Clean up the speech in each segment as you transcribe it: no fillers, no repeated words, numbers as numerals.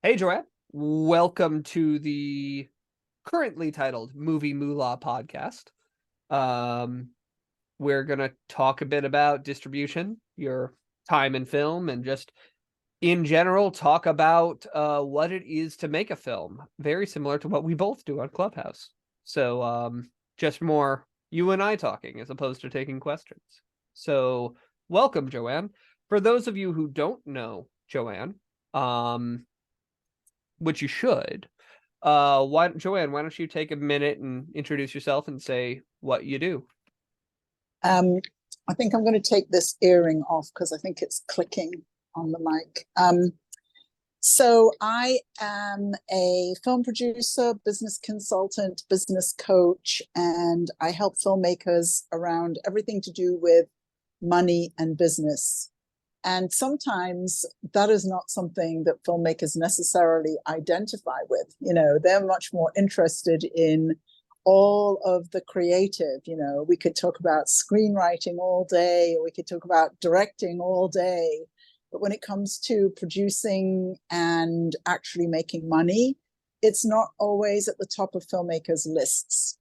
Hey, Joanne. Welcome to the currently titled Movie Moolah podcast. Um, we're going to talk a bit about distribution, your time in film, and just in general talk about what it is to make a film. Very similar to what we both do on Clubhouse. So just more you and I talking as opposed to taking questions. So welcome, Joanne. For those of you who don't know Joanne, which you should. Joanne, why don't you take a minute and introduce yourself and say what you do? I think I'm going to take this earring off because I think it's clicking on the mic. So I am a film producer, business consultant, business coach, and I help filmmakers around everything to do with money and business. And sometimes that is not something that filmmakers necessarily identify with. They're much more interested in all of the creative. We could talk about screenwriting all day, or we could talk about directing all day. But when it comes to producing and actually making money, it's not always at the top of filmmakers' lists.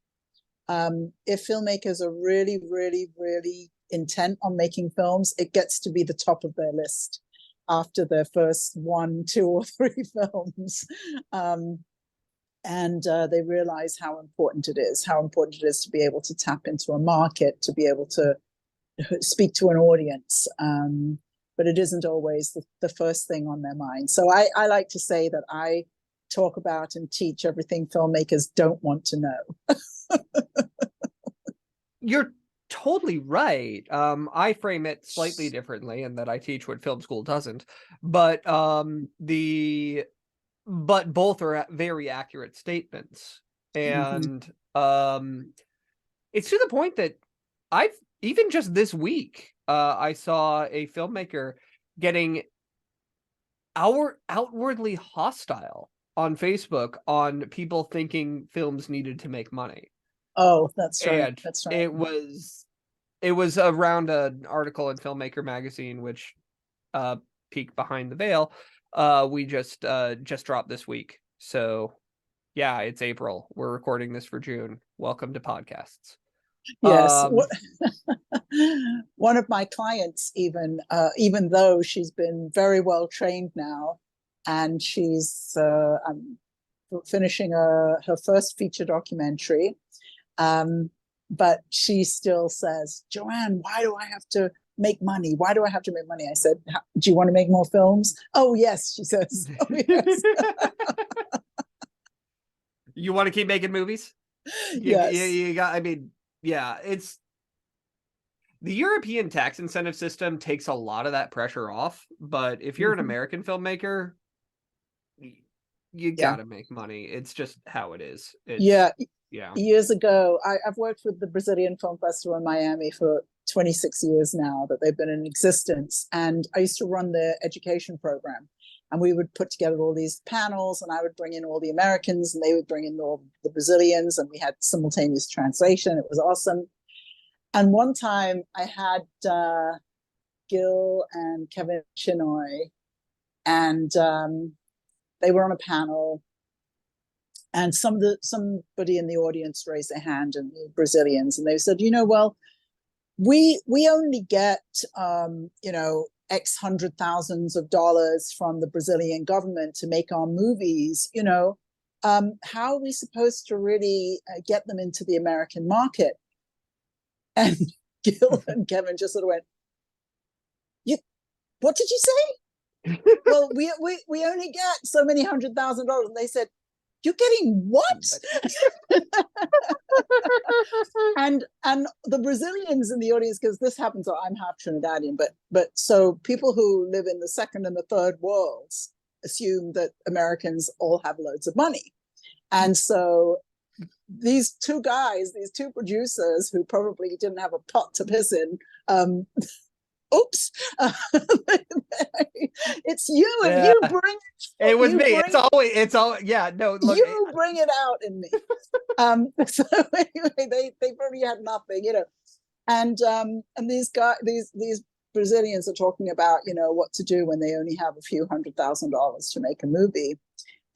If filmmakers are really, really, really intent on making films, it gets to be the top of their list after their first 1, 2, or 3 films. And they realize how important it is to be able to tap into a market, to be able to speak to an audience. But it isn't always the first thing on their mind. So I like to say that I talk about and teach everything filmmakers don't want to know. You're totally right. I frame it slightly differently in that I teach what film school doesn't, but both are very accurate statements. And it's to the point that I've even just this week I saw a filmmaker getting outwardly hostile on Facebook on people thinking films needed to make money. Oh, that's right. And That's right. it was around an article in Filmmaker magazine, which peek behind the veil, we just dropped this week. So yeah, it's April. We're recording this for June. Welcome to podcasts. Yes. One of my clients, even though she's been very well trained now, and she's finishing her first feature documentary, but she still says, "Joanne, why do I have to make money? Why do I have to make money?" I said, "Do you want to make more films?" "Oh, yes," she says. "Oh, yes." You want to keep making movies? Yes. You got, I mean, yeah, it's the European tax incentive system takes a lot of that pressure off. But if you're an American filmmaker, you gotta make money. It's just how it is. Yeah. Yeah. Years ago, I've worked with the Brazilian Film Festival in Miami for 26 years now that they've been in existence. And I used to run the education program. And we would put together all these panels, and I would bring in all the Americans, and they would bring in all the Brazilians, and we had simultaneous translation. It was awesome. And one time I had Gil and Kevin Chinoy, and they were on a panel. And somebody in the audience raised their hand, and the Brazilians, and they said, well, we only get X hundred thousands of dollars from the Brazilian government to make our movies. How are we supposed to really get them into the American market? And Gil and Kevin just sort of went, what did you say? Well, we only get so many $100,000. And they said, "You're getting what?" and the Brazilians in the audience, because this happens, I'm half Trinidadian, but so people who live in the second and the third worlds assume that Americans all have loads of money. And so these two producers who probably didn't have a pot to piss in, oops, it's you, and you bring it was me. It's always yeah, no, look, you bring it out in me. So anyway, they probably had nothing, and these Brazilians are talking about, you know, what to do when they only have a few $100,000 to make a movie.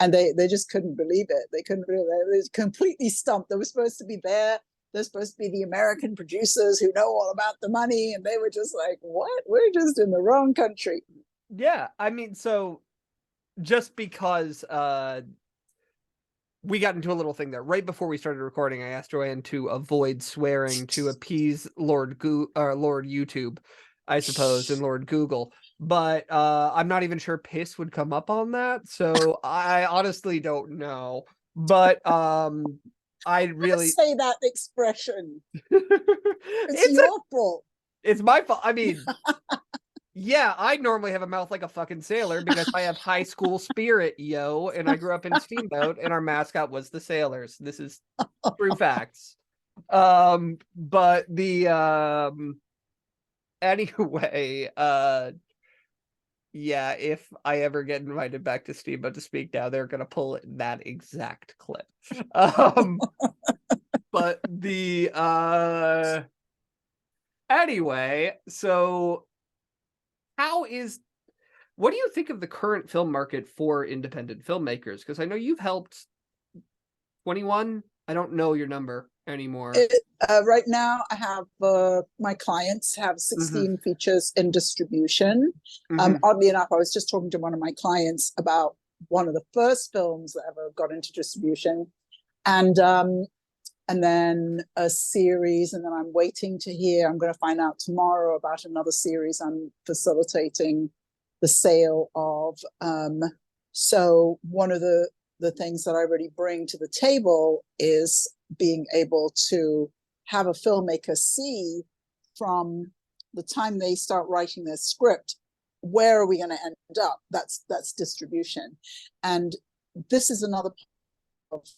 And they just couldn't believe it. They couldn't believe it. They were completely stumped. They were supposed to be there. They're supposed to be the American producers who know all about the money. And they were just like, what? We're just in the wrong country. Yeah. I mean, so just because we got into a little thing there right before we started recording, I asked Joanne to avoid swearing to appease Lord YouTube, I suppose, and Lord Google. But I'm not even sure piss would come up on that, so I honestly don't know. But I really say that expression. It's it's your fault. It's my fault. I mean, yeah, I normally have a mouth like a fucking sailor because I have high school spirit, yo, and I grew up in Steamboat, and our mascot was the sailors. This is true facts. But the anyway, yeah, if I ever get invited back to Steamboat to speak now, they're gonna pull that exact clip. But the anyway, so what do you think of the current film market for independent filmmakers? Because I know you've helped 21. I don't know your number anymore. Right now, I have my clients have 16 features in distribution. Oddly enough, I was just talking to one of my clients about one of the first films that ever got into distribution, and then a series, and then I'm waiting to hear. I'm going to find out tomorrow about another series I'm facilitating the sale of. So one of the things that I really bring to the table is being able to have a filmmaker see from the time they start writing their script, where are we going to end up? That's distribution. And this is another part of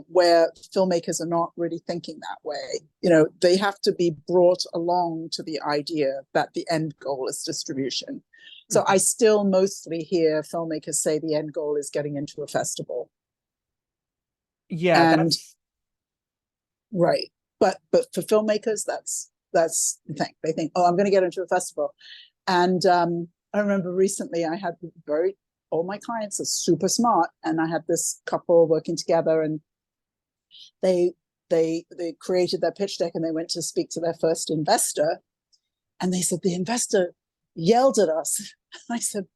where filmmakers are not really thinking that way. You know, they have to be brought along to the idea that the end goal is distribution. So I still mostly hear filmmakers say the end goal is getting into a festival. Yeah, and that's right. But for filmmakers, that's the thing. They think, oh, I'm going to get into a festival. And I remember recently I had all my clients are super smart, and I had this couple working together, and they created their pitch deck, and they went to speak to their first investor, and they said the investor yelled at us. I said,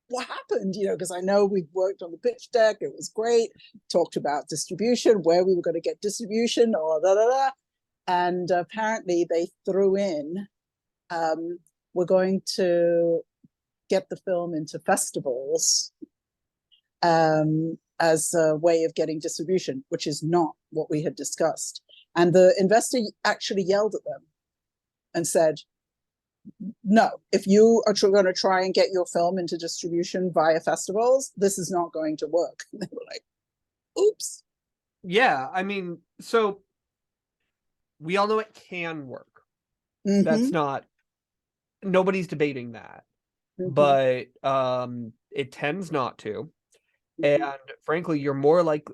what happened? You know, because I know we've worked on the pitch deck, it was great, talked about distribution, where we were going to get distribution, or da da da. And apparently they threw in, we're going to get the film into festivals as a way of getting distribution, which is not what we had discussed. And the investor actually yelled at them and said, no, if you are going to try and get your film into distribution via festivals, this is not going to work. And they were like, oops. Yeah, I mean, so we all know it can work. That's not, nobody's debating that. But it tends not to. And frankly, you're more like,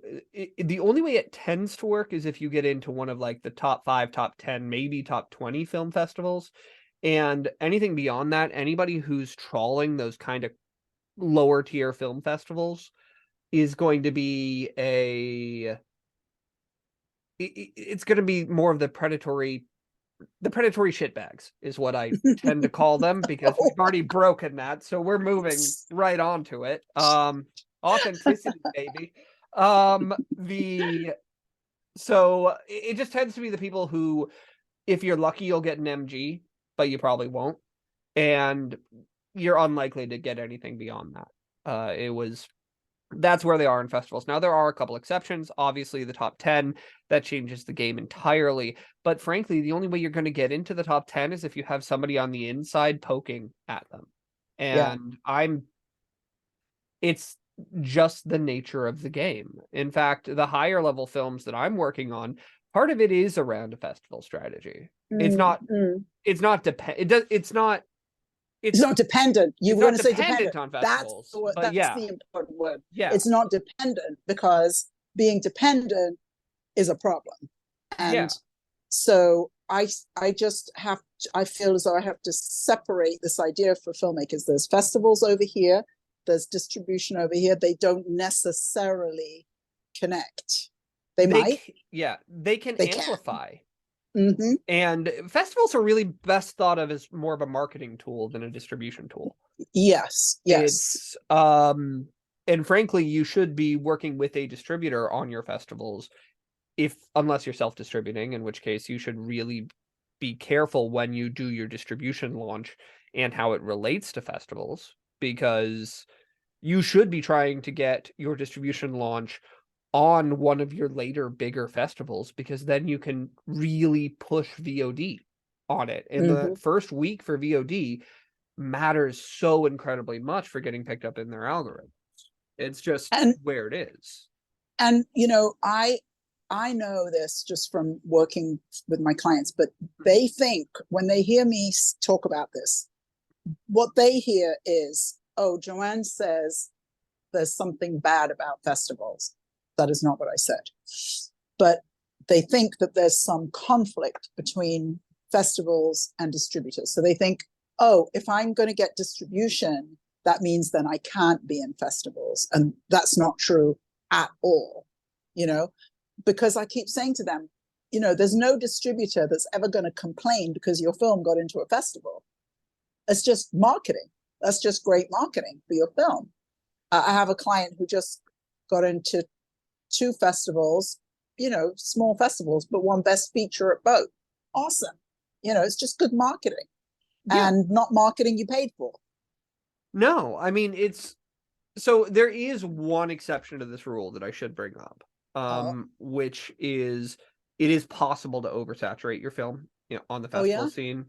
the only way it tends to work is if you get into one of like the top 5, top 10, maybe top 20 film festivals. And anything beyond that, anybody who's trawling those kind of lower tier film festivals is going to be it's going to be more of the predatory shitbags is what I tend to call them, because we've already broken that. So we're moving right on to it. Authenticity, baby. So it just tends to be the people who, if you're lucky, you'll get an MG, but you probably won't. And you're unlikely to get anything beyond that. That's where they are in festivals. Now, there are a couple exceptions. Obviously, the top 10, that changes the game entirely. But frankly, the only way you're going to get into the top 10 is if you have somebody on the inside poking at them. And it's just the nature of the game. In fact, the higher level films that I'm working on, part of it is around a festival strategy. It's not dependent. You were going to say dependent on festivals. That's the important word. Yeah. It's not dependent, because being dependent is a problem. And so I feel as though I have to separate this idea for filmmakers. There's festivals over here, there's distribution over here. They don't necessarily connect. They might. They can They amplify. Mm-hmm. And festivals are really best thought of as more of a marketing tool than a distribution tool. Yes. It's and frankly, you should be working with a distributor on your festivals, unless you're self-distributing, in which case you should really be careful when you do your distribution launch and how it relates to festivals, because you should be trying to get your distribution launch on one of your later bigger festivals, because then you can really push VOD on it. And the first week for VOD matters so incredibly much for getting picked up in their algorithm. It's just where it is. And I know this just from working with my clients, but they think when they hear me talk about this, what they hear is, oh, Joanne says there's something bad about festivals. That is not what I said. But they think that there's some conflict between festivals and distributors. So they think, oh, if I'm going to get distribution, that means then I can't be in festivals. And that's not true at all, because I keep saying to them, there's no distributor that's ever going to complain because your film got into a festival. It's just marketing. That's just great marketing for your film. I have a client who just got into 2 festivals, small festivals, but won best feature at both. Awesome. It's just good marketing and not marketing you paid for. No, I mean, so there is one exception to this rule that I should bring up, which is it is possible to oversaturate your film, on the festival scene.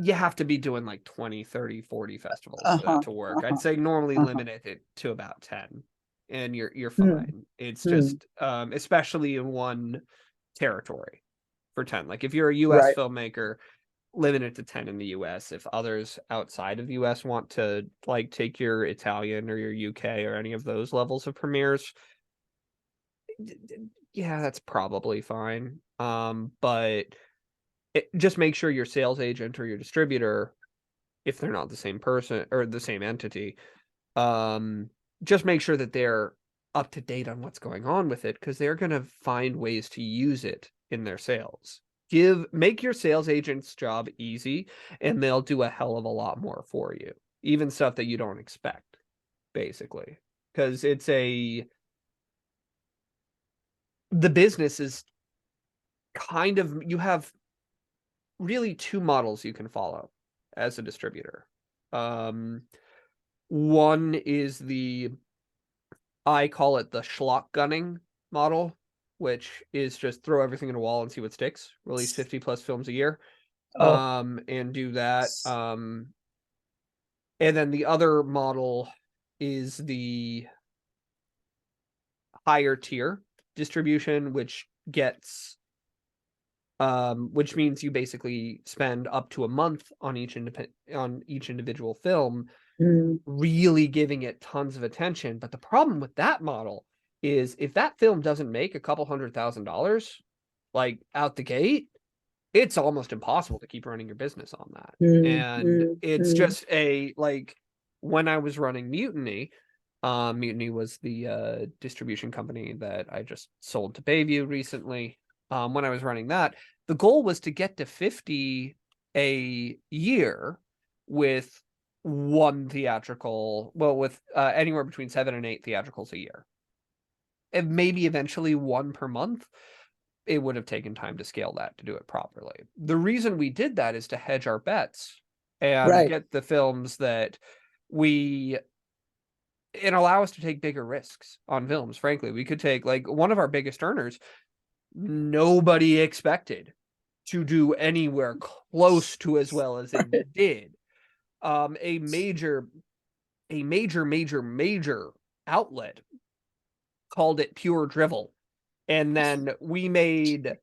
You have to be doing like 20, 30, 40 festivals for that to work. I'd say normally limit it to about 10 and you're fine. It's just especially in one territory for 10. Like if you're a US filmmaker, limit it to 10 in the US. If others outside of the US want to like take your Italian or your UK or any of those levels of premieres, yeah, that's probably fine. But just make sure your sales agent or your distributor, if they're not the same person or the same entity, just make sure that they're up to date on what's going on with it, because they're going to find ways to use it in their sales. Make your sales agent's job easy, and they'll do a hell of a lot more for you, even stuff that you don't expect, basically, because the business is kind of, you have really 2 models you can follow as a distributor. One is I call it the schlock gunning model, which is just throw everything in a wall and see what sticks. Release 50 plus films a year, and do that. And then the other model is the higher tier distribution, which means you basically spend up to a month on each individual film, really giving it tons of attention. But the problem with that model is if that film doesn't make a couple $100,000 like out the gate, it's almost impossible to keep running your business on that. And it's just when I was running Mutiny, Mutiny was the distribution company that I just sold to Bayview recently. When I was running that, the goal was to get to 50 a year with one theatrical, with anywhere between 7 and 8 theatricals a year. And maybe eventually 1 per month. It would have taken time to scale that to do it properly. The reason we did that is to hedge our bets and get the films that and allow us to take bigger risks on films. Frankly, we could take one of our biggest earners, nobody expected to do anywhere close to as well as it did. A major outlet called it pure drivel. And then we made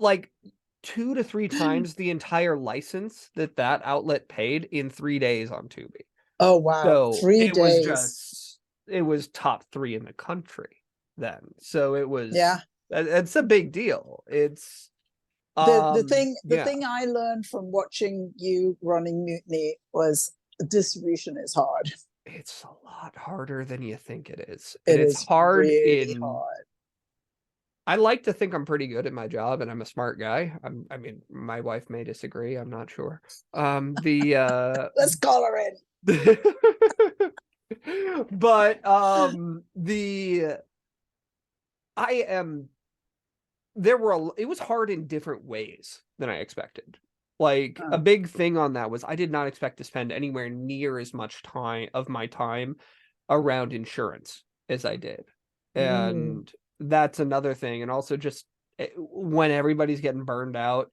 2 to 3 times the entire license that outlet paid in 3 days on Tubi. Oh, wow. So 3 days. It was top 3 in the country then. So it was, It's a big deal. It's The thing yeah, I learned from watching you running Mutiny was distribution is hard. it's a lot harder than you think it is. And It it's is hard really in hard. I like to think I'm pretty good at my job and I'm a smart guy. I mean, my wife may disagree, I'm not sure. Let's call her in. But the I am it was hard in different ways than I expected. Like a big thing on that was I did not expect to spend anywhere near as much time of my time around insurance as I did. And that's another thing. And also just when everybody's getting burned out,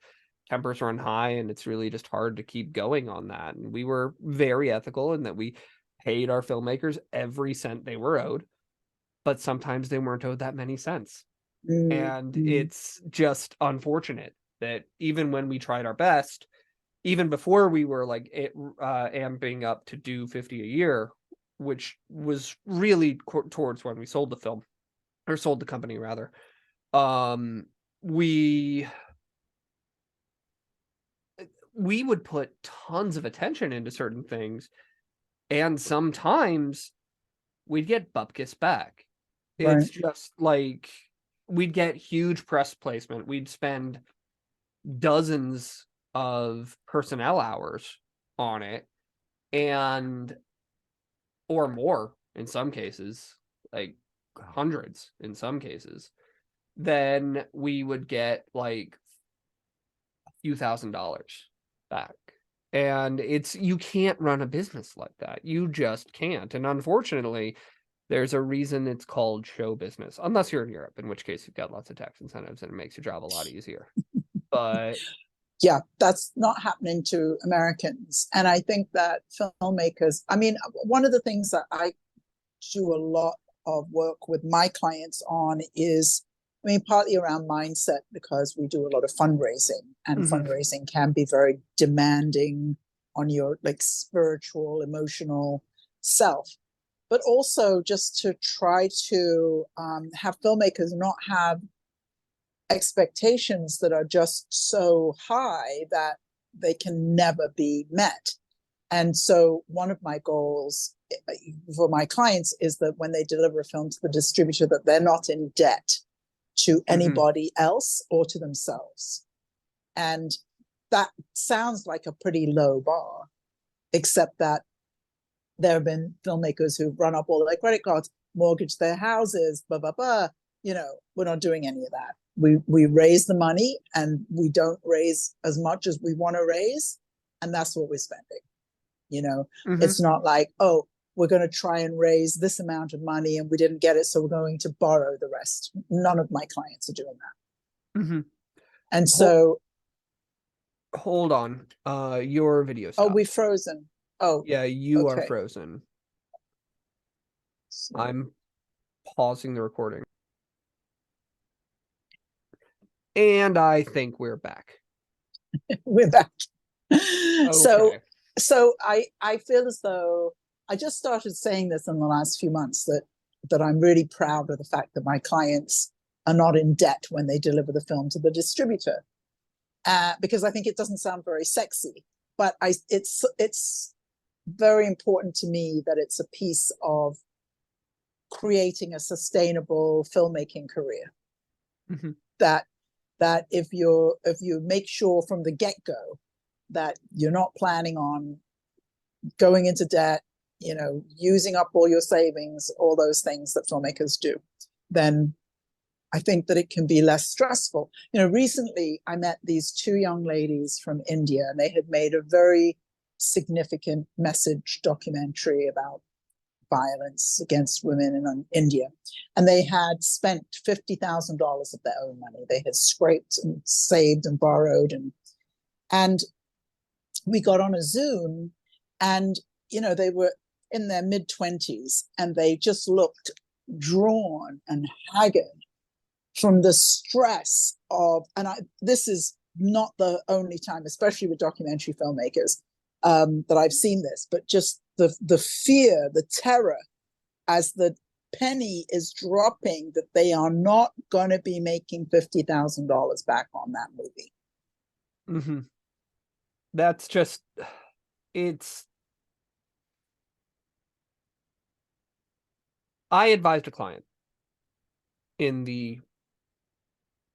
tempers run high, and it's really just hard to keep going on that. And we were very ethical in that we paid our filmmakers every cent they were owed, but sometimes they weren't owed that many cents. And it's just unfortunate that even when we tried our best, even before we were like amping up to do 50 a year, which was really towards when we sold the film, or sold the company rather, we would put tons of attention into certain things, and sometimes we'd get bupkis back. Right. It's just like we'd get huge press placement. We'd spend dozens of personnel hours on it, and or more in some cases, like hundreds in some cases. Then we would get like a few $1,000s back. And it's, you can't run a business like that. You just can't. And unfortunately, there's a reason it's called show business, unless you're in Europe, in which case you've got lots of tax incentives and it makes your job a lot easier. But yeah, that's not happening to Americans. And I think that filmmakers, I mean, one of the things that I do a lot of work with my clients on is, I mean, partly around mindset, because we do a lot of fundraising, and fundraising can be very demanding on your like spiritual, emotional self. But also just to try to have filmmakers not have expectations that are just so high that they can never be met. And so one of my goals for my clients is that when they deliver a film to the distributor, that they're not in debt to anybody else or to themselves. And that sounds like a pretty low bar, except that there have been filmmakers who've run up all their credit cards, mortgaged their houses, blah, blah, blah. You know, we're not doing any of that. We raise the money, and we don't raise as much as we want to raise, and that's what we're spending. You know, it's not like, oh, we're going to try and raise this amount of money and we didn't get it, so we're going to borrow the rest. None of my clients are doing that. And so hold on, your video stopped. Oh, we frozen. Oh yeah, you are frozen. So I'm pausing the recording, and I think we're back. We're back. Okay. So I feel as though I just started saying this in the last few months, that I'm really proud of the fact that my clients are not in debt when they deliver the film to the distributor, because I think it doesn't sound very sexy, but it's very important to me that it's a piece of creating a sustainable filmmaking career. That if you make sure from the get-go that you're not planning on going into debt, you know, using up all your savings, all those things that filmmakers do, then I think that it can be less stressful. You know, recently I met these two young ladies from India, and they had made a very significant message documentary about violence against women in India. And they had spent $50,000 of their own money. They had scraped and saved and borrowed. And we got on a Zoom, and, you know, they were in their mid-20s, and they just looked drawn and haggard from the stress of, and this is not the only time, especially with documentary filmmakers, that I've seen this, but just the fear, the terror as the penny is dropping that they are not going to be making $50,000 back on that movie. Mm-hmm. That's just, I advised a client in the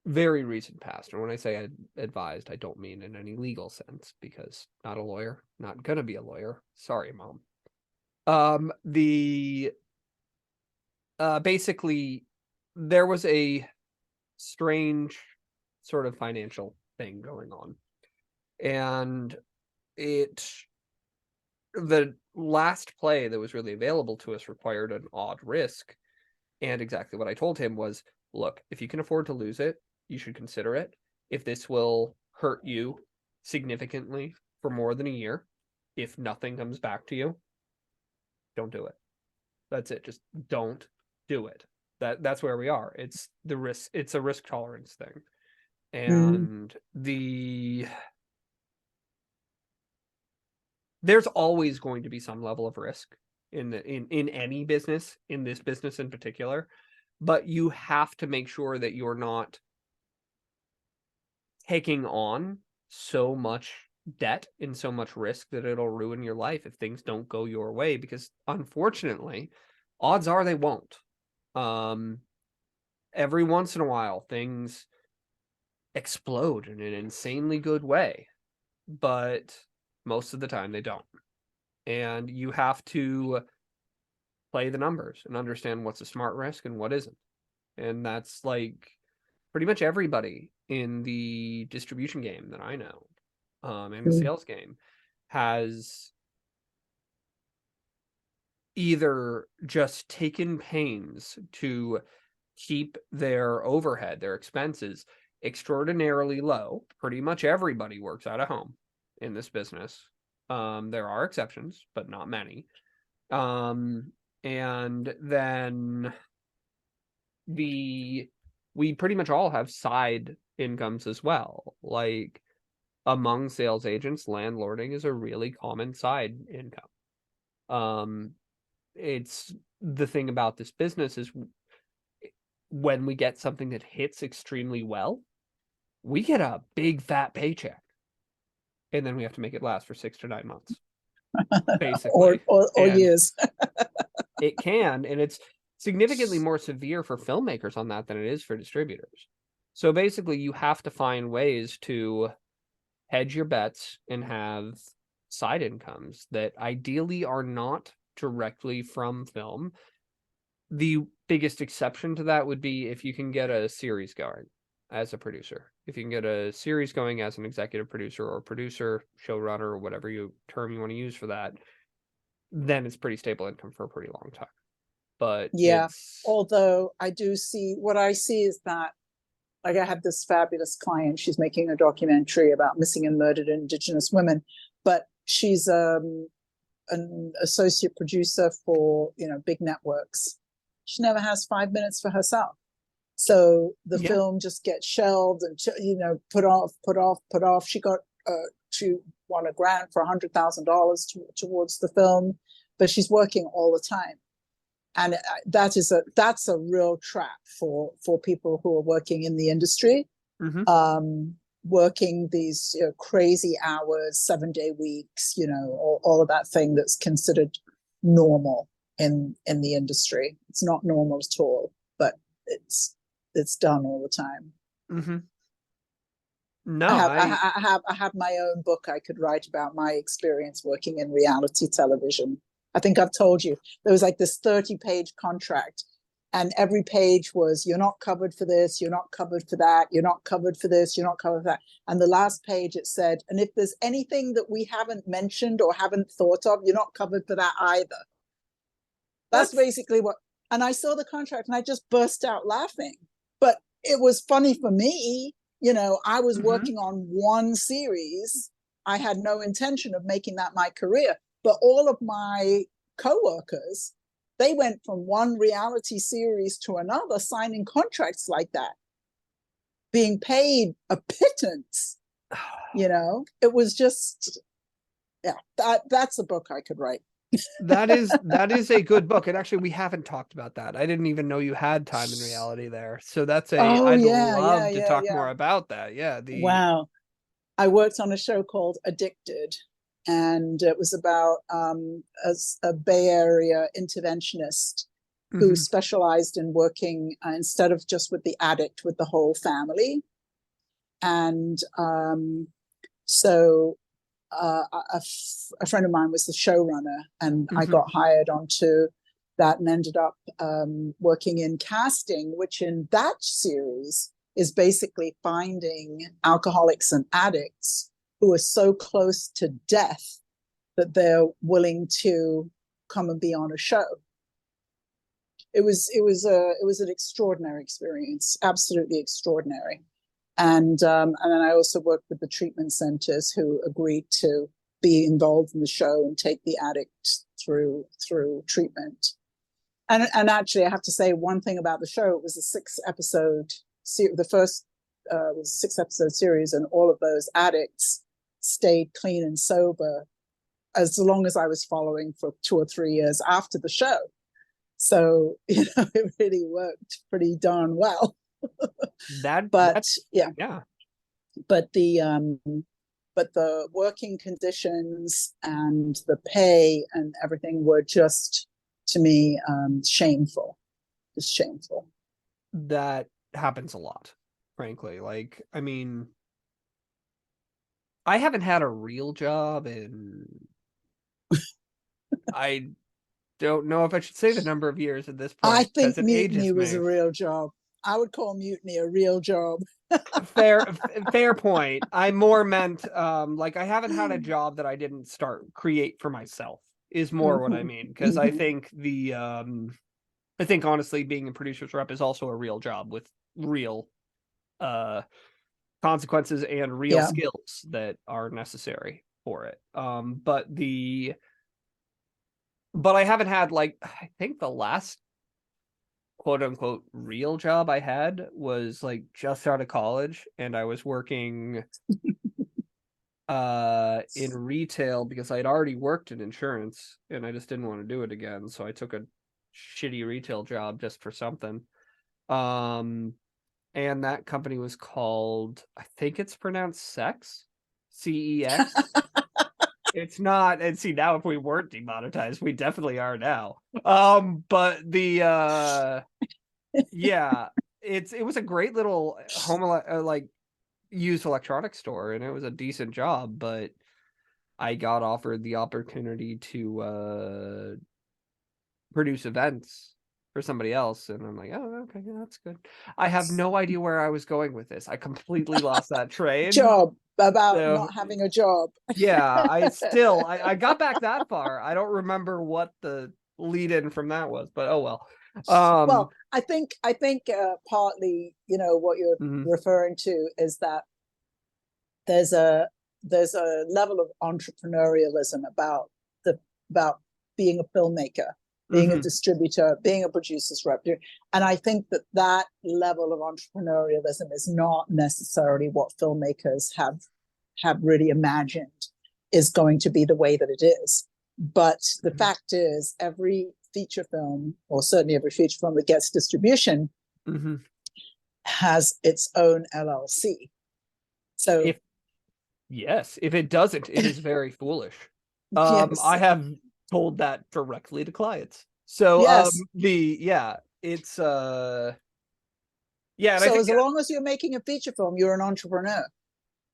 very recent past, and when I say I advised, I don't mean in any legal sense, because not a lawyer, not gonna be a lawyer. Sorry, Mom. Basically, there was a strange sort of financial thing going on, and the last play that was really available to us required an odd risk, and exactly what I told him was, look, if you can afford to lose it, you should consider it. If this will hurt you significantly for more than a year, if nothing comes back to you, don't do it. That's it. Just don't do it. That's where we are. It's the risk. It's a risk tolerance thing. And there's always going to be some level of risk in any business, in this business in particular, but you have to make sure that you're not taking on so much debt and so much risk that it'll ruin your life if things don't go your way, because unfortunately, odds are they won't. Every once in a while, things explode in an insanely good way, but most of the time they don't. And you have to play the numbers and understand what's a smart risk and what isn't. And that's like pretty much everybody in the distribution game that I know, and the sales game, has either just taken pains to keep their overhead, their expenses, extraordinarily low. Pretty much everybody works out of home in this business. There are exceptions, but not many. And then we pretty much all have side incomes as well. Like, among sales agents, landlording is a really common side income. It's the thing about this business is when we get something that hits extremely well, we get a big fat paycheck, and then we have to make it last for 6 to 9 months, basically, or years. It can, and it's significantly more severe for filmmakers on that than it is for distributors. So basically, you have to find ways to hedge your bets and have side incomes that ideally are not directly from film. The biggest exception to that would be if you can get a series going as a producer. If you can get a series going as an executive producer or producer, showrunner, or whatever term you want to use for that, then it's pretty stable income for a pretty long time. But yeah, although I do see, what I see is that, like, I have this fabulous client. She's making a documentary about missing and murdered Indigenous women, but she's an associate producer for, big networks. She never has 5 minutes for herself. So the film just gets shelved and, put off. She won a grant for $100,000 towards the film, but she's working all the time. And that's a real trap for people who are working in the industry, working these crazy hours, 7-day weeks, all of that thing that's considered normal in the industry. It's not normal at all, but it's done all the time. No, I have my own book I could write about my experience working in reality television. I think I've told you, there was like this 30-page contract, and every page was, you're not covered for this, you're not covered for that, you're not covered for this, you're not covered for that. And the last page it said, and if there's anything that we haven't mentioned or haven't thought of, you're not covered for that either. That's basically what, and I saw the contract and I just burst out laughing. But it was funny for me. I was working on one series. I had no intention of making that my career. But all of my coworkers, they went from one reality series to another, signing contracts like that, being paid a pittance. It was just, that's a book I could write. That is a good book. And actually, we haven't talked about that. I didn't even know you had Time and Reality there. So Oh I'd yeah, yeah, love to yeah, talk yeah. more about that. Yeah. Wow. I worked on a show called Addicted, and it was about a Bay Area interventionist who Mhm. specialized in working instead of just with the addict, with the whole family. And so a friend of mine was the showrunner, and I Mhm. got hired onto that and ended up working in casting, which in that series is basically finding alcoholics and addicts who are so close to death that they're willing to come and be on a show. It was an extraordinary experience, absolutely extraordinary. And then I also worked with the treatment centers who agreed to be involved in the show and take the addict through treatment. And actually, I have to say one thing about the show: it was a 6-episode. The first was a 6-episode series, and all of those addicts stayed clean and sober as long as I was following for 2 or 3 years after the show. So it really worked pretty darn well. But That's yeah, yeah. but the working conditions and the pay and everything were just, to me, shameful, just shameful. That happens a lot, frankly. Like, I mean, I haven't had a real job and I don't know if I should say the number of years at this I point because think it mutiny ages was me. a real job. I would call mutiny a real job. Fair point. I more meant like I haven't had a job that I didn't create for myself is more what I Mhm, mean. Because I mhm. think I think honestly being a producer's rep is also a real job with real uh consequences and real Yeah. skills that are necessary for it. But I haven't had like I think the last quote unquote real job I had was like just out of college and I was working in retail because I'd already worked in insurance and I just didn't want to do it again. So I took a shitty retail job just for something. Um and that company was called I think it's pronounced Sex. CEX. It's not, and see now if we weren't demonetized, we definitely are now. But the yeah, it was a great little like used electronics store and it was a decent job, but I got offered the opportunity to produce events for somebody else and I'm like, "Oh, okay, yeah, that's good." I have no idea where I was going with this. I completely lost that train. Job about So, not having a job. yeah, I got back that far. I don't remember what the lead in from that was, but oh well. Um, Well, I think partly, what you're mhm, referring to is that there's a there's a level of entrepreneurialism the about being a filmmaker, being a mhm. distributor, being a producer's rep. And I think that level of entrepreneurialism is not necessarily what filmmakers have really imagined is going to be the way that it is. But the Mhm. fact is, every feature film, or certainly every feature film that gets distribution, Mhm. has its own LLC. So If yes, if it doesn't, it is very foolish. yes, I have told that directly to clients. So, yes. it's yeah, and I So think as long as you're making a feature film, you're an entrepreneur.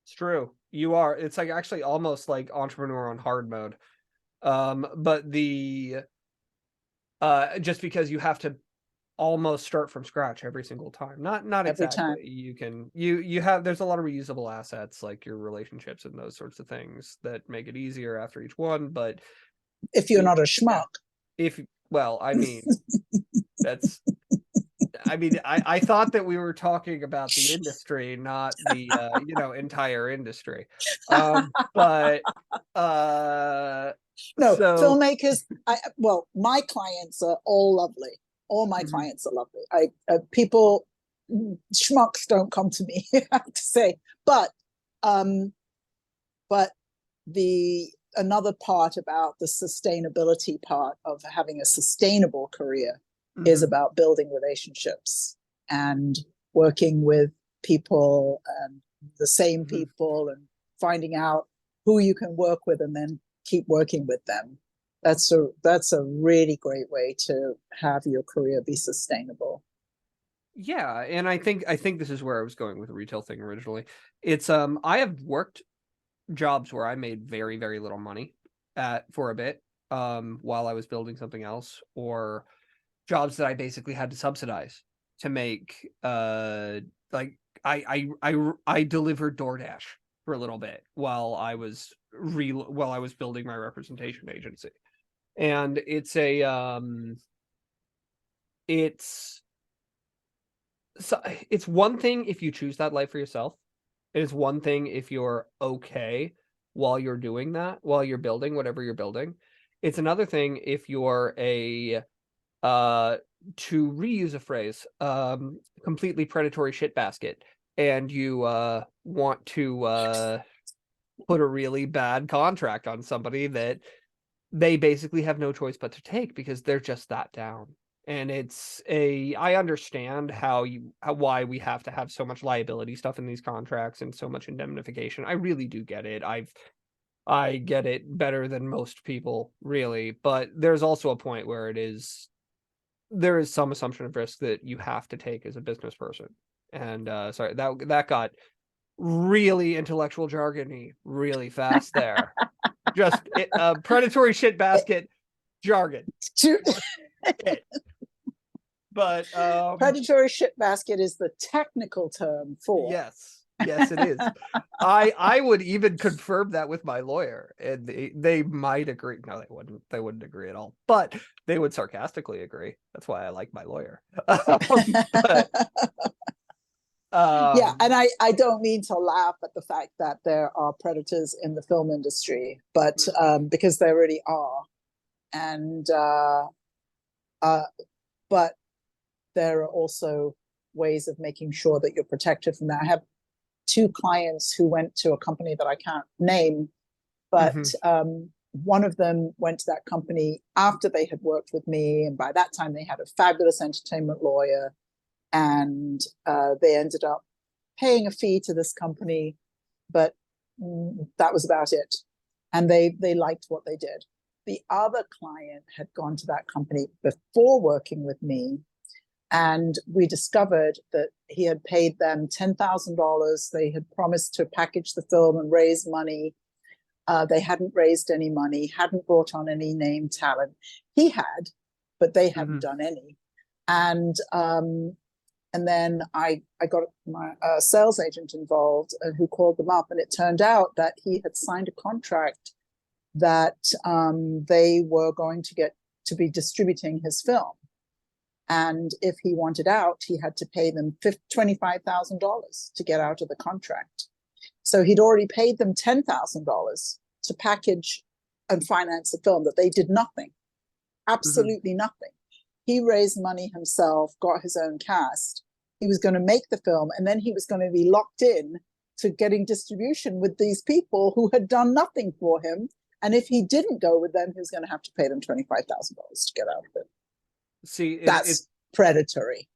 it's true. You are. It's like actually almost like entrepreneur on hard mode. But just because you have to almost start from scratch every single time. Not Every time. exactly. You have there's a lot of reusable assets like your relationships and those sorts of things that make it easier after each one, but If you're y- not a yeah. schmuck. If well, I mean, that's I mean, I thought that we were talking about the industry, not the entire industry. But No, so filmmakers. Well, my clients are all lovely. All my mhm, clients are lovely. People, schmucks don't come to me. I have to say, but um, but the another part about the sustainability part of having a sustainable career is Mhm. about building relationships and working with people and the same Mhm. people and finding out who you can work with and then keep working with them. That's a really great way to have your career be sustainable. Yeah, and I think this is where I was going with the retail thing originally. It's I have worked jobs where I made very, very little money for a bit while I was building something else, or jobs that I basically had to subsidize to make like I delivered DoorDash for a little bit while I was building my representation agency. And it's so it's one thing if you choose that life for yourself. It is one thing if you're okay while you're doing that, while you're building whatever you're building. It's another thing if you're a to reuse a phrase, completely predatory shit basket, and you want to put a really bad contract on somebody that they basically have no choice but to take because they're just that down. And I understand why we have to have so much liability stuff in these contracts and so much indemnification. I really do get it. I get it better than most people, really. But there's also a point where there is some assumption of risk that you have to take as a business person. And sorry, that got really intellectual jargony really fast there. Just predatory shit basket jargon. But Predatory shit basket is the technical term for. yes, it is. I would even confirm that with my lawyer, and they might agree. No, they wouldn't agree at all, but they would sarcastically agree. That's why I like my lawyer. But, yeah, and I don't mean to laugh at the fact that there are predators in the film industry, but because there really are. And but there are also ways of making sure that you're protected from that. I have two clients who went to a company that I can't name, but one of them went to that company after they had worked with me, and by that time they had a fabulous entertainment lawyer, and they ended up paying a fee to this company, but that was about it. And they liked what they did. The other client had gone to that company before working with me, and we discovered that he had paid them $10,000. They had promised to package the film and raise money. They hadn't raised any money, hadn't brought on any name talent. He had, but they hadn't done any. And then I got my sales agent involved, who called them up, and it turned out that he had signed a contract that they were going to get to be distributing his film. And if he wanted out, he had to pay them $25,000 to get out of the contract. So he'd already paid them $10,000 to package and finance the film that they did nothing, absolutely nothing. He raised money himself, got his own cast. He was going to make the film, and then he was going to be locked in to getting distribution with these people who had done nothing for him. And if he didn't go with them, he was going to have to pay them $25,000 to get out of it. See, that's predatory.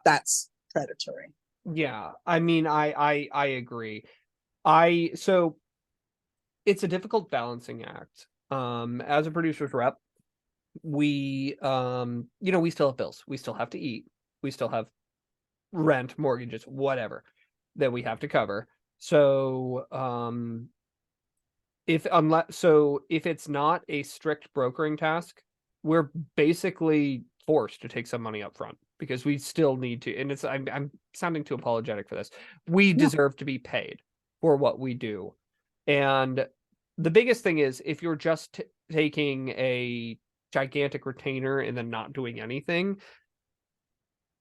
That's predatory. Yeah, I mean, I agree. So it's a difficult balancing act. As a producer's rep, we we still have bills. We still have to eat. We still have rent, mortgages, whatever that we have to cover. So if it's not a strict brokering task, we're basically forced to take some money up front because we still need to. And I'm sounding too apologetic for this. We deserve to be paid for what we do. And the biggest thing is if you're just taking a gigantic retainer and then not doing anything,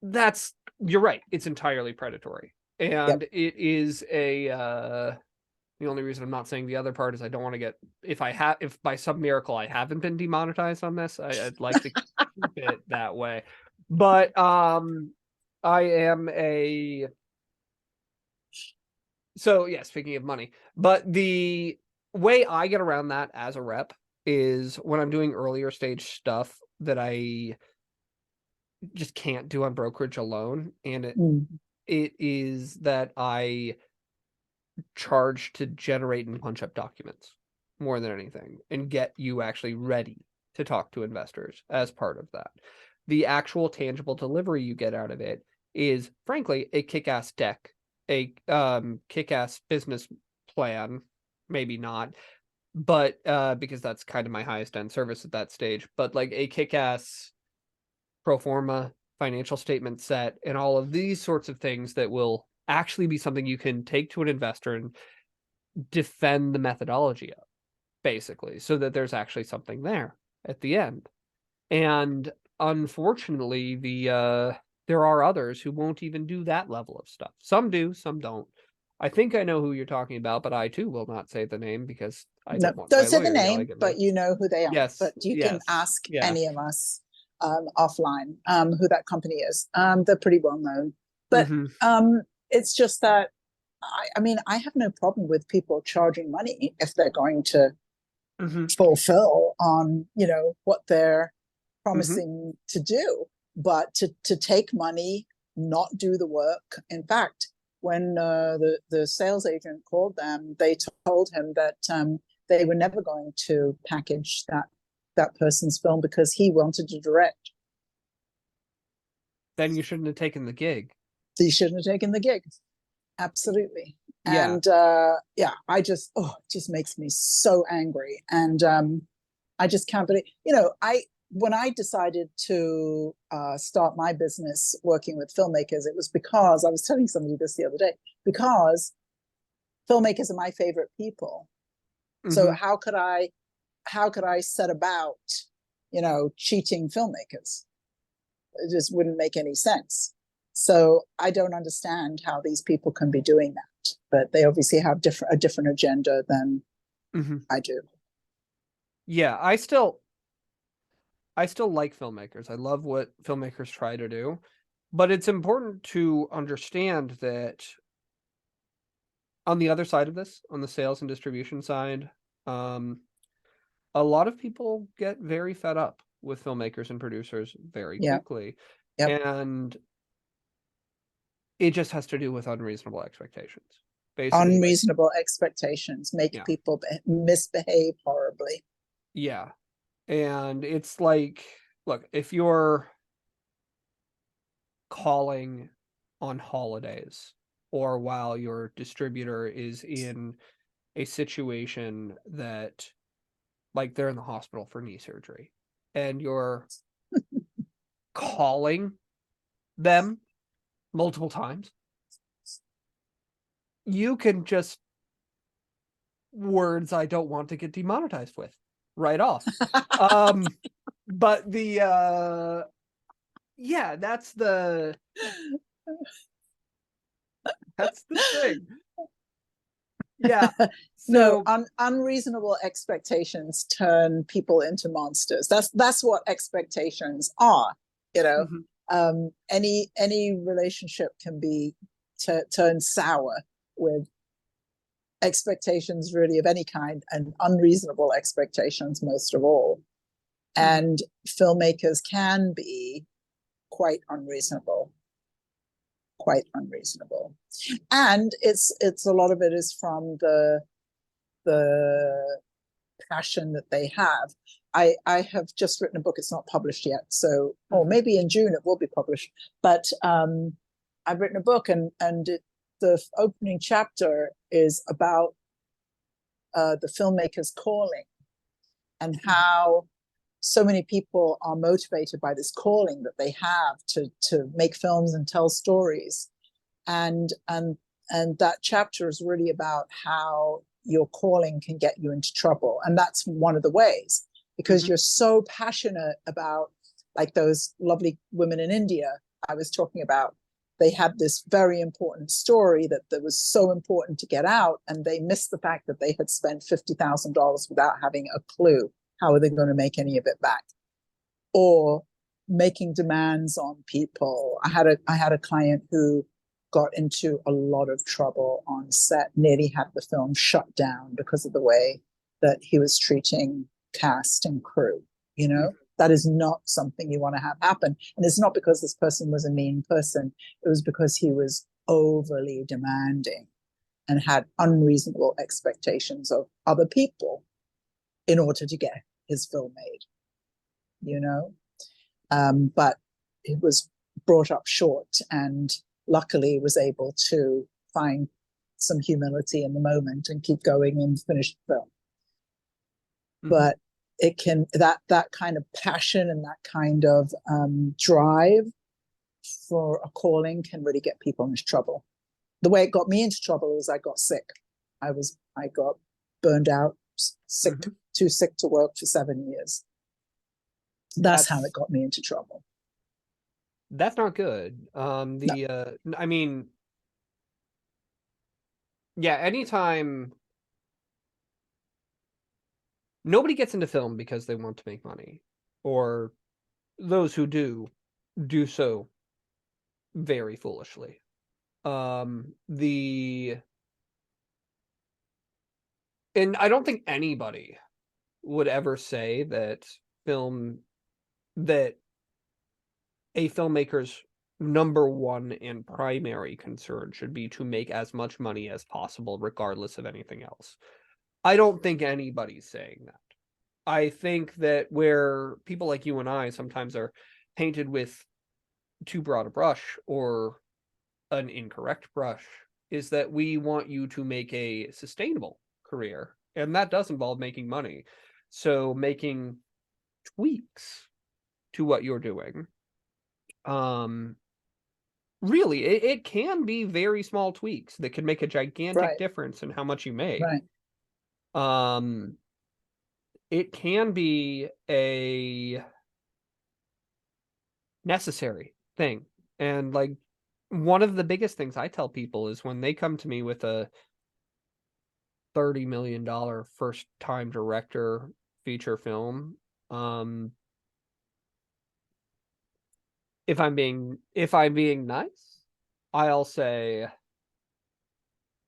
you're right. It's entirely predatory. And it is the only reason I'm not saying the other part is I don't want to get, if by some miracle I haven't been demonetized on this, I'd like to keep it that way. But I am so yeah, speaking of money, but way I get around that as a rep is when I'm doing earlier stage stuff that I just can't do on brokerage alone, and it is that I charge to generate and punch up documents more than anything, and get you actually ready to talk to investors as part of that. The actual tangible delivery you get out of it is, frankly, a kick-ass deck, a kick-ass business plan, maybe not, but because that's kind of my highest end service at that stage, but like a kick-ass pro forma financial statement set and all of these sorts of things that will actually be something you can take to an investor and defend the methodology of, basically, so that there's actually something there at the end. And unfortunately, there are others who won't even do that level of stuff. Some do, some don't. I think I know who you're talking about, but I too will not say the name because I don't want my say the lawyer yelling name, at me. but you know who they are. Yes, But you can ask yeah. any of us offline who that company is. They're pretty well known. But it's just that, I mean, I have no problem with people charging money if they're going to fulfill on, you know, what they're promising to do. But to take money, not do the work. In fact, when the sales agent called them, they told him that they were never going to package that person's film because he wanted to direct. Then you shouldn't have taken the gig. You shouldn't have taken the gig. Absolutely. Yeah. And yeah, it just makes me so angry. And I just can't believe, you know, when I decided to start my business working with filmmakers, it was because I was telling somebody this the other day, because filmmakers are my favorite people. So how could I set about, you know, cheating filmmakers? It just wouldn't make any sense. So I don't understand how these people can be doing that, but they obviously have a different agenda than I do. Yeah, I still like filmmakers. I love what filmmakers try to do, but it's important to understand that on the other side of this, on the sales and distribution side, a lot of people get very fed up with filmmakers and producers very quickly. And it just has to do with unreasonable expectations. Basically, unreasonable expectations make people misbehave horribly. Yeah. And it's like, look, if you're calling on holidays or while your distributor is in a situation that, like, they're in the hospital for knee surgery and you're calling them multiple times, you can just words I don't want to get demonetized with right off. But the yeah, that's the thing. Yeah. So no, unreasonable expectations turn people into monsters. That's what expectations are, you know. Any relationship can be turned sour with expectations really of any kind, and unreasonable expectations most of all. And filmmakers can be quite unreasonable. And it's a lot of it is from the passion that they have. I have just written a book. It's not published yet, so or maybe in June it will be published. But I've written a book, and the opening chapter is about the filmmaker's calling and how so many people are motivated by this calling that they have to make films and tell stories. And that chapter is really about how your calling can get you into trouble. And that's one of the ways, because you're so passionate about, like those lovely women in India I was talking about. They had this very important story that was so important to get out, and they missed the fact that they had spent $50,000 without having a clue. How are they going to make any of it back? Or making demands on people. I had a client who got into a lot of trouble on set, nearly had the film shut down because of the way that he was treating cast and crew. You know, that is not something you want to have happen. And it's not because this person was a mean person. It was because he was overly demanding and had unreasonable expectations of other people in order to get his film made, you know. But it was brought up short, and luckily was able to find some humility in the moment and keep going and finish the film. But it can, that kind of passion and that kind of drive for a calling can really get people into trouble. The way it got me into trouble was I got sick. I got burned out, sick, too sick to work for 7 years. That's how it got me into trouble. That's not good. No. I mean, yeah, anytime nobody gets into film because they want to make money, or those who do so very foolishly. And I don't think anybody would ever say that a filmmaker's number one and primary concern should be to make as much money as possible, regardless of anything else. I don't think anybody's saying that. I think that where people like you and I sometimes are painted with too broad a brush or an incorrect brush is that we want you to make a sustainable career, and that does involve making money. So making tweaks to what you're doing, really, it can be very small tweaks that can make a gigantic difference in how much you make. It can be a necessary thing. And like, one of the biggest things I tell people is when they come to me with a $30 million first time director feature film, if I'm being nice, I'll say it's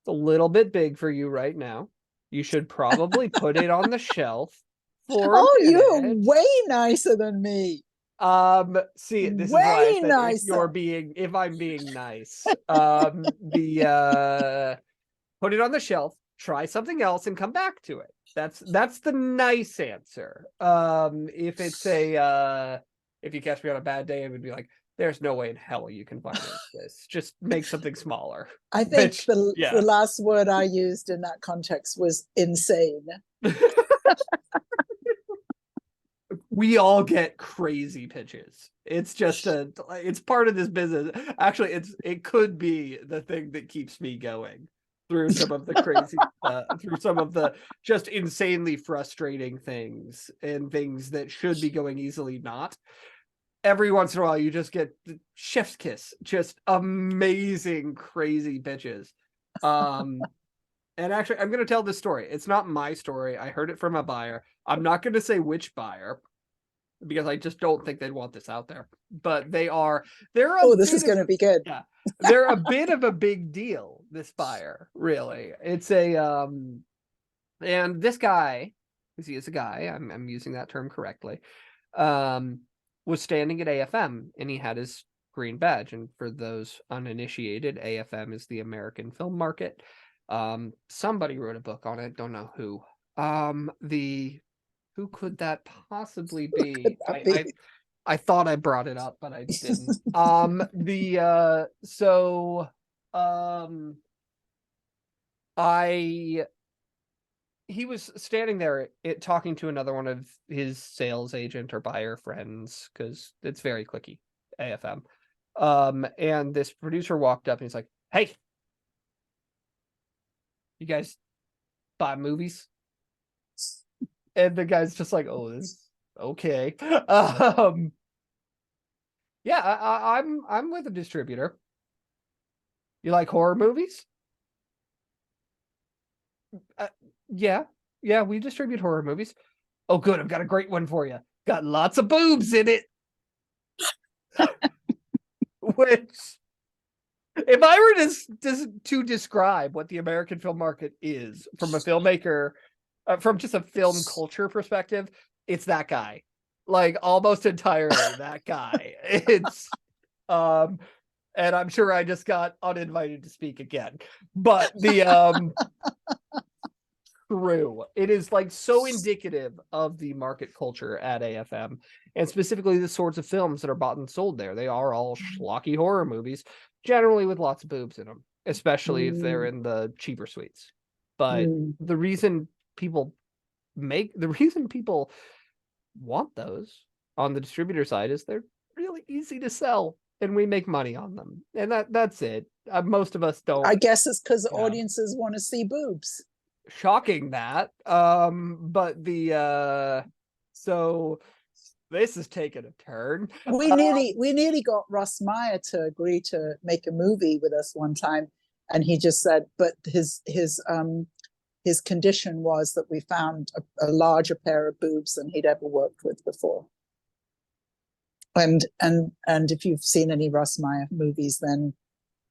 a little bit big for you right now. You should probably put it on the shelf for a minute. You're way nicer than me. See, this way is why I said if I'm being nice. Put it on the shelf, try something else, and come back to it. That's the nice answer. If it's if you catch me on a bad day, it would be like, there's no way in hell you can finance this. Just make something smaller. I think the last word I used in that context was insane. We all get crazy pitches. It's just it's part of this business. Actually, it could be the thing that keeps me going through some of the crazy, through some of the just insanely frustrating things and things that should be going easily not. Every once in a while, you just get chef's kiss, just amazing, crazy pitches. And actually, I'm going to tell this story. It's not my story. I heard it from a buyer. I'm not going to say which buyer, because I just don't think they'd want this out there. But they're this is going to be good. Yeah, they're a bit of a big deal, this buyer, really. It's a and this guy, because he is a guy, I'm using that term correctly, was standing at AFM, and he had his green badge. And for those uninitiated, AFM is the American film market. Somebody wrote a book on it, don't know who. Who could that possibly be? I thought I brought it up, but I didn't. He was standing there talking to another one of his sales agent or buyer friends, because it's very cliquey, AFM. And this producer walked up and he's like, "Hey, you guys buy movies?" And the guy's just like, "Oh, this okay." Yeah, I'm with a distributor. You like horror movies? Yeah, we distribute horror movies. Oh, good, I've got a great one for you. Got lots of boobs in it. Which, if I were to describe what the American film market is from a filmmaker from just a film culture perspective, it's that guy, like almost entirely that guy. It's and I'm sure I just got uninvited to speak again, but the true, it is like so indicative of the market culture at AFM, and specifically the sorts of films that are bought and sold there. They are all schlocky horror movies, generally with lots of boobs in them, especially if they're in the cheaper suites. But the reason people want those on the distributor side is they're really easy to sell, and we make money on them, and that's it. Most of us don't. I guess it's because Yeah. audiences want to see boobs. Shocking that. But the so this is taking a turn. We nearly got Russ Meyer to agree to make a movie with us one time, and he just said, but his condition was that we found a larger pair of boobs than he'd ever worked with before. And if you've seen any Russ Meyer movies, then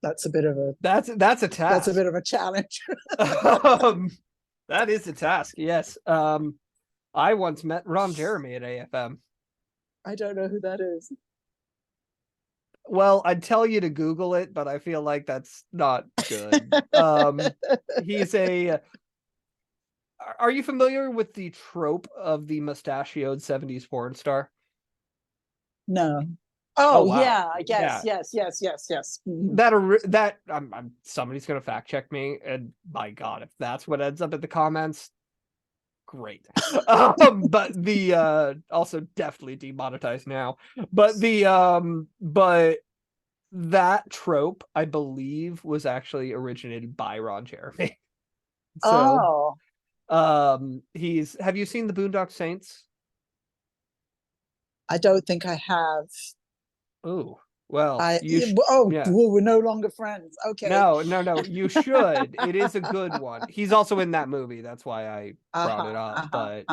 that's a bit of a that's a task. That's a bit of a challenge. That is a task. Yes. I once met Ron Jeremy at AFM. I don't know who that is. Well, I'd tell you to Google it, but I feel like that's not good. He's a. Are you familiar with the trope of the mustachioed 70s porn star? No. Oh, wow. Yeah, I guess. Yeah. Yes. That somebody's gonna fact check me, and my God, if that's what ends up in the comments, great. But the also definitely demonetized now. But the but that trope, I believe, was actually originated by Ron Jeremy. So, have you seen the Boondock Saints? I don't think I have. Oh, well, we're no longer friends. Okay. No, you should. It is a good one. He's also in that movie. That's why I brought it up. But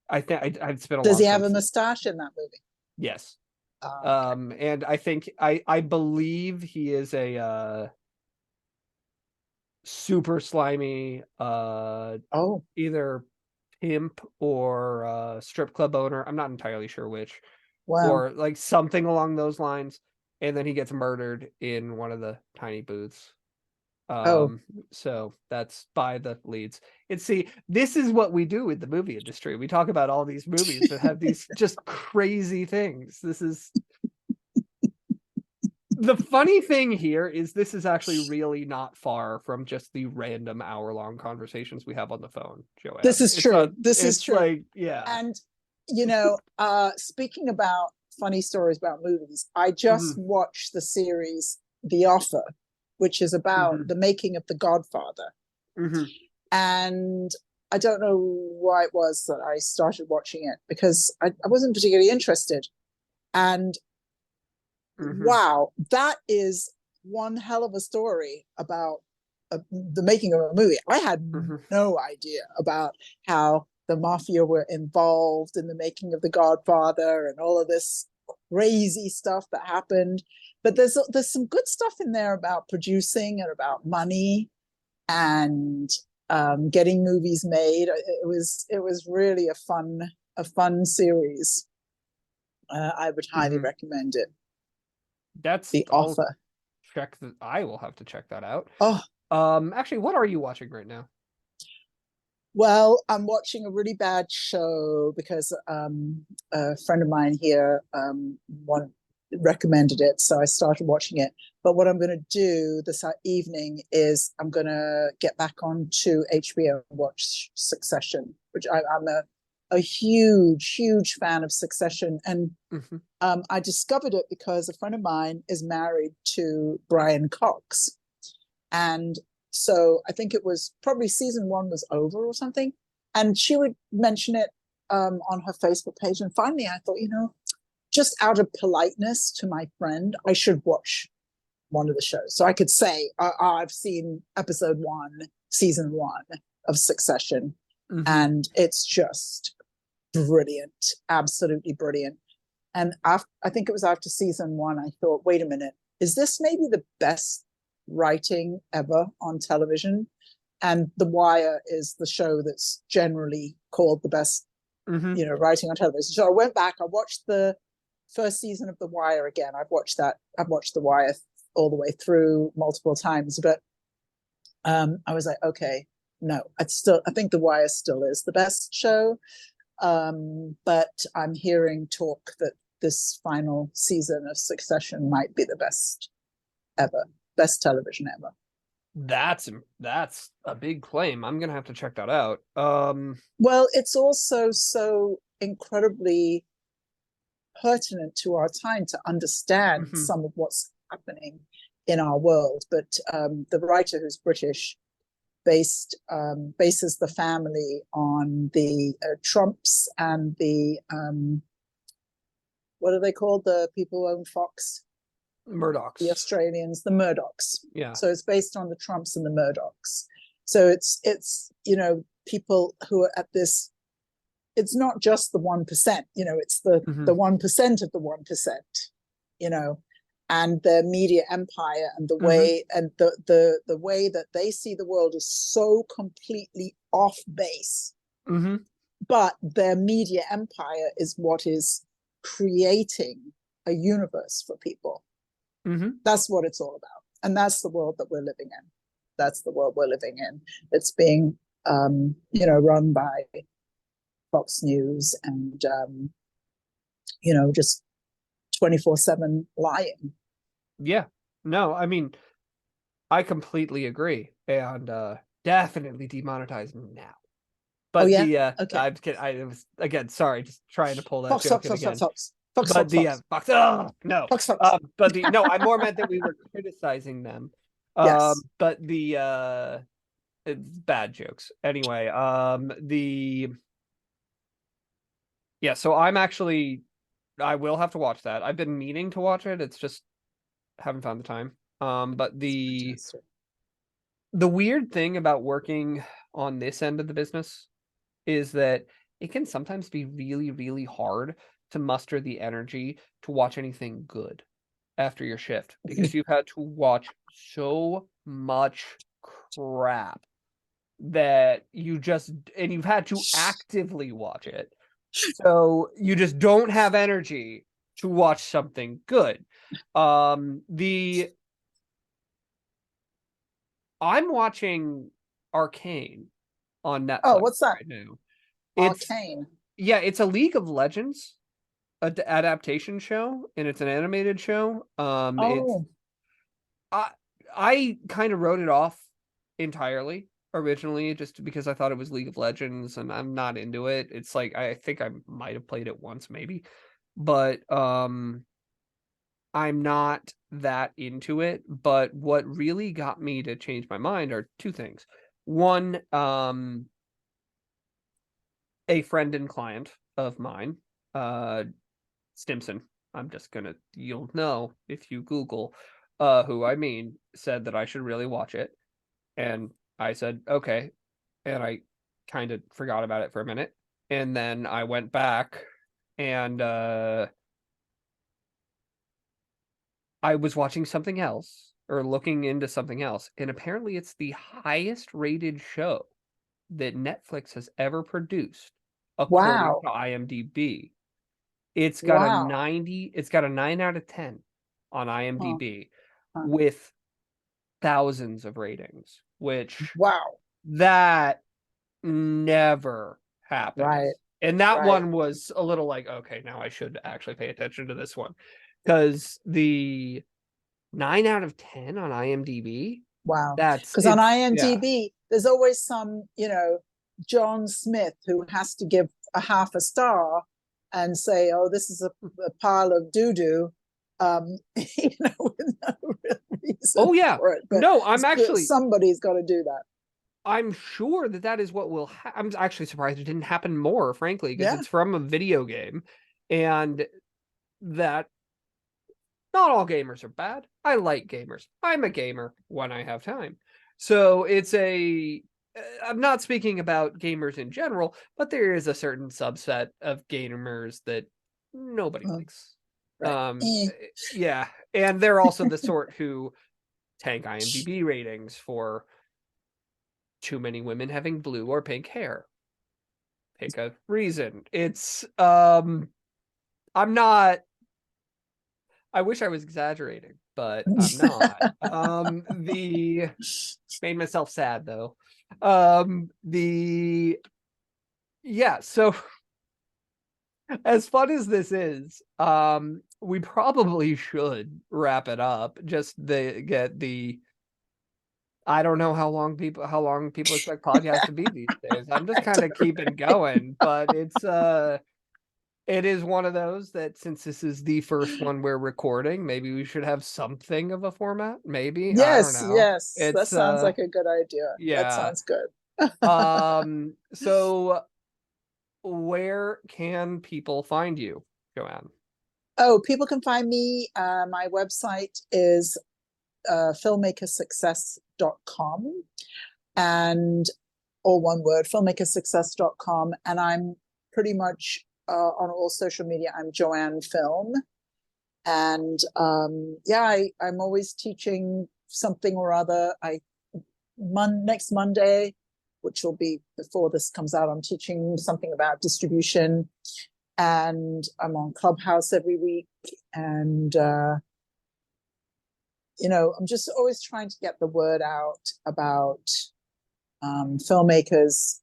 I think I've spent a Does long he have time a mustache in that movie? Yes. Okay. And I think I believe he is a super slimy either pimp or strip club owner. I'm not entirely sure which. Wow. Or like something along those lines. And then he gets murdered in one of the tiny booths. So that's by the leads. And see, this is what we do with the movie industry. We talk about all these movies that have these just crazy things. This is the funny thing here is this is actually really not far from just the random hour-long conversations we have on the phone, Joanne. This is true. This is true. Like, yeah. And speaking about funny stories about movies, I just watched the series The Offer, which is about the making of The Godfather. And I don't know why it was that I started watching it, because I wasn't particularly interested. And wow, that is one hell of a story about the making of a movie. I had no idea about how the mafia were involved in the making of The Godfather and all of this crazy stuff that happened. But there's some good stuff in there about producing and about money and getting movies made. It was really a fun series. I would highly recommend it. That's The Offer. I will have to check that out. Actually, what are you watching right now? Well, I'm watching a really bad show because a friend of mine here recommended it, so I started watching it. But what I'm going to do this evening is I'm going to get back onto HBO and watch Succession, which I'm a huge fan of Succession. And I discovered it because a friend of mine is married to Brian Cox. And so I think it was probably season 1 was over or something. And she would mention it on her Facebook page. And finally, I thought, just out of politeness to my friend, I should watch one of the shows. So I could say, I've seen episode 1, season 1 of Succession. And it's just brilliant, absolutely brilliant. And I think it was after season 1, I thought, wait a minute, is this maybe the best writing ever on television? and The Wire is the show that's generally called the best, writing on television. So I went back, I watched the first season of The Wire again. I've watched The Wire all the way through multiple times, but I was like, okay, no, I think The Wire still is the best show. But I'm hearing talk that this final season of Succession might be the best television ever. That's a big claim. I'm gonna have to check that out. Well, it's also so incredibly pertinent to our time to understand some of what's happening in our world. But the writer, who's British, bases the family on the Trumps and the what are they called? The people who own Fox? Murdochs. The Australians, the Murdochs. Yeah. So it's based on the Trumps and the Murdochs. So it's people who are at this. It's not just the 1%. It's the 1% of the 1%. And their media empire and the way and the way that they see the world is so completely off base. But their media empire is what is creating a universe for people. That's what it's all about. And that's the world that we're living in. That's the world we're living in. It's being, run by Fox News and, just 24/7 lying. Yeah. No, I mean, I completely agree. And definitely demonetize now. But okay. I was, again, sorry, just trying to pull that Fox, joke Fox, again. Fox. But the Fox, no. Fox, Fox. But no, I more meant that we were criticizing them. Yes. But it's bad jokes. Anyway, so I will have to watch that. I've been meaning to watch it. It's just haven't found the time. But the weird thing about working on this end of the business is that it can sometimes be really, really hard to muster the energy to watch anything good after your shift, because you've had to watch so much crap that you've had to actively watch it. So you just don't have energy to watch something good. I'm watching Arcane on Netflix. Oh, what's that? Right now. Arcane. It's a League of Legends adaptation show, and it's an animated show. I kind of wrote it off entirely originally, just because I thought it was League of Legends, and I'm not into it. It's like, I think I might have played it once maybe, but I'm not that into it. But what really got me to change my mind are two things. One, a friend and client of mine, Stimson, you'll know if you Google who I mean, said that I should really watch it. And I said, okay. And I kind of forgot about it for a minute. And then I went back and I was watching something else, or looking into something else. And apparently it's the highest rated show that Netflix has ever produced, according to IMDb. It's got a 9 out of 10 on IMDb with thousands of ratings, which that never happens. Right. And that one was a little like, okay, now I should actually pay attention to this one, because the 9 out of 10 on IMDb. Wow. Because on IMDb, there's always some, John Smith who has to give a half a star and say, oh, this is a pile of doo-doo, with no real reason for it. But no, somebody's got to do that. I'm sure that is what will I'm actually surprised it didn't happen more, frankly, because it's from a video game, and that not all gamers are bad. I like gamers. I'm a gamer when I have time. So I'm not speaking about gamers in general, but there is a certain subset of gamers that nobody likes. Yeah. And they're also the sort who tank IMDb ratings for too many women having blue or pink hair. Pick a reason. It's I'm not, I wish I was exaggerating, but I'm not. The made myself sad though. Yeah, so as fun as this is, we probably should wrap it up. Just get the, I don't know how long people expect podcasts to be these days. I'm just kind of keeping going, but it is one of those that, since this is the first one we're recording, maybe we should have something of a format. Maybe, I don't Yes, know. yes, that It's sounds like a good idea. That yeah. sounds good. So where can people find you, Joanne? Oh, people can find me. My website is filmmakersuccess.com, and all one word, filmmakersuccess.com. And I'm pretty much on all social media. I'm Joanne Film. And yeah, I'm always teaching something or other. Next Monday, which will be before this comes out, I'm teaching something about distribution, and I'm on Clubhouse every week. And you know, I'm just always trying to get the word out about filmmakers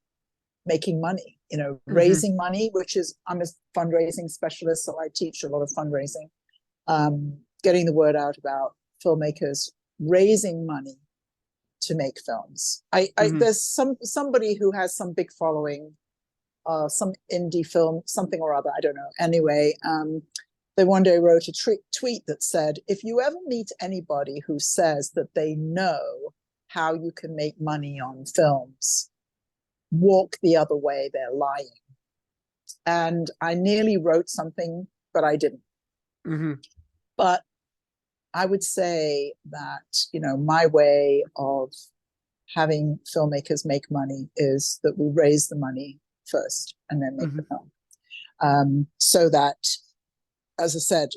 making money, you know, raising money, which is, I'm a fundraising specialist, so I teach a lot of fundraising. Getting the word out about filmmakers raising money to make films. There's somebody who has some big following, some indie film, something or other, I don't know. Anyway, they one day wrote a tweet that said, if you ever meet anybody who says that they know how you can make money on films, walk the other way, they're lying. And I nearly wrote something, but I didn't. But I would say that, you know, my way of having filmmakers make money is that we raise the money first and then make the film. So that, as I said,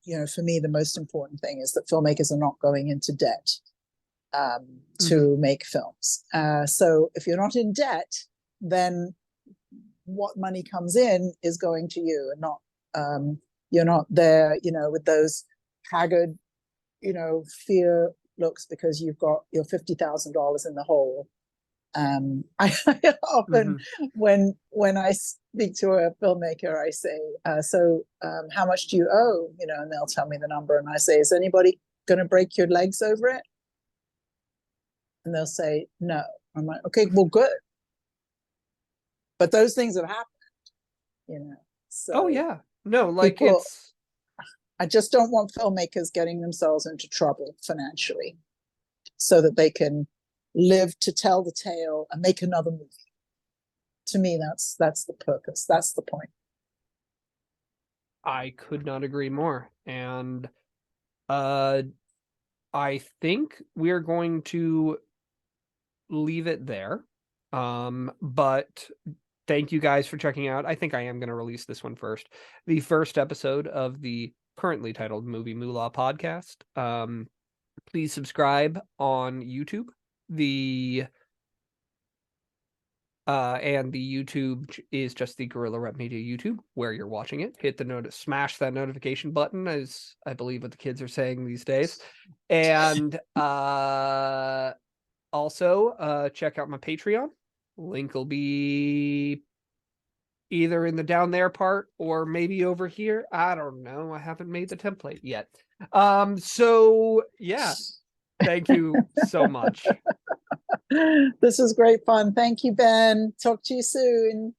you know, for me, the most important thing is that filmmakers are not going into debt to make films. So if you're not in debt, then what money comes in is going to you, and not you're not there, you know, with those haggard, you know, fear looks because you've got your $50,000 in the hole. I often, when I speak to a filmmaker, I say, so how much do you owe? You know, and they'll tell me the number, and I say, is anybody going to break your legs over it? And they'll say, no. I'm like, okay, well, good. But those things have happened, you know. So oh yeah, no, like people, I just don't want filmmakers getting themselves into trouble financially so that they can live to tell the tale and make another movie. To me, that's the purpose. That's the point. I could not agree more. And I think we're going to leave it there. But thank you guys for checking out. I think I am going to release this one first. The first episode of the currently titled Movie Moolah podcast. Please subscribe on YouTube. And the YouTube is just the Guerrilla Rep Media YouTube where you're watching it. Hit the smash that notification button, as I believe what the kids are saying these days. And also check out my Patreon. Link will be either in the down there part or maybe over here. I don't know. I haven't made the template yet. So yeah, thank you so much. This was great fun. Thank you, Ben. Talk to you soon.